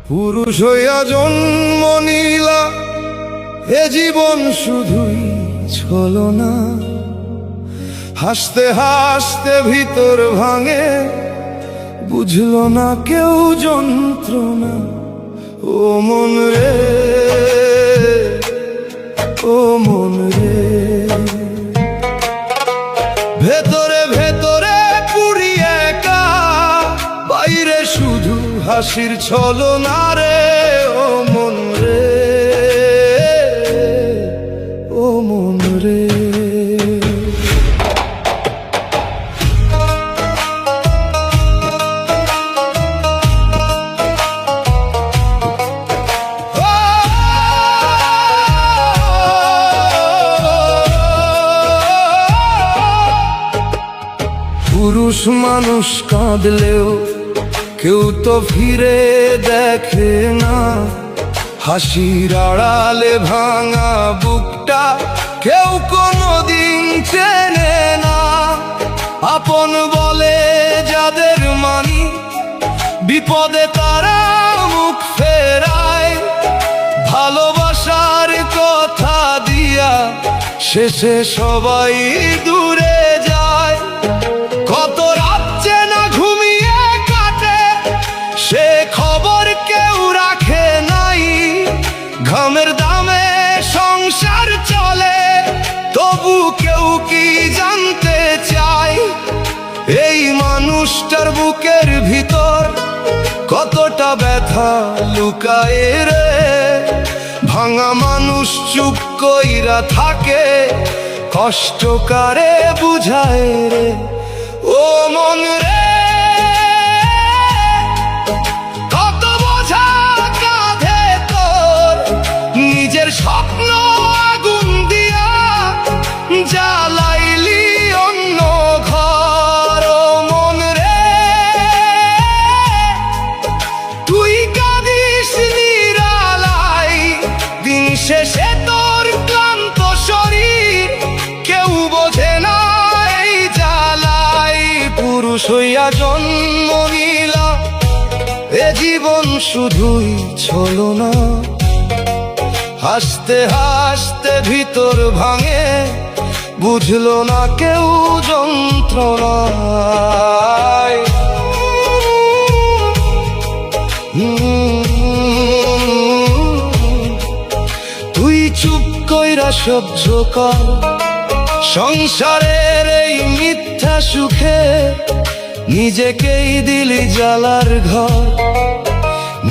পুরুষ হইয়া জন্ম নিলা, এ জীবন শুধুই ছলনা। হাসতে হাসতে ভিতর ভাঙে, বুঝলো না কেউ যন্ত্রণা। ও মন রে, ও মন রে, ভেতরে ভেতরে পুরি একা, বাইরে শুধু হাসির ছলনা রে। ও মন রে, ও মন রে। পুরুষ মানুষ কাঁদলেও কেউ তো ফিরে দেখে না, হাসির আড়ালে ভাঙা বুকটা কেউ কোনোদিন চেনে না। আপন বলে যাদের মানি, বিপদে তারা মুখ ফেরায়। ভালোবাসার কথা দিয়া শেষে সবাই দূরে যায়। কত রাত যে না ঘুমিয়ে কাটে, সে খবর কেউ রাখে নাই। ঘামের দামে সংসার চলে, তবু কেউ কি জানতে চায় এই মানুষটার বুকের ভিতর কতটা ব্যথা লুকায় রে। ভাঙা মানুষ চুপ কইরা থাকে, কষ্ট কারে বুঝায় রে। ও মন রে, কত বোঝা কাঁধে তোর, নিজের স্বপ্ন আগুন দিয়া জ্বালাইলি অন্য ঘর। ও মন রে, তুই কাঁদিস নিরালাই, দিন শেষে তোর ক্লান্ত শরীর কেউ বোঝে না এই জ্বালাই। পুরুষ হইয়া জন্ম নিলা, এ জীবন শুধুই ছলনা। হাসতে হাসতে ভিতর ভাঙে, বুঝলো না কেউ যন্ত্রণায়। তুই চুপ কইরা সহ্য কর সংসারের এই মিথ্যা সুখে, নিজেকেই দিলি জ্বালার ঘর।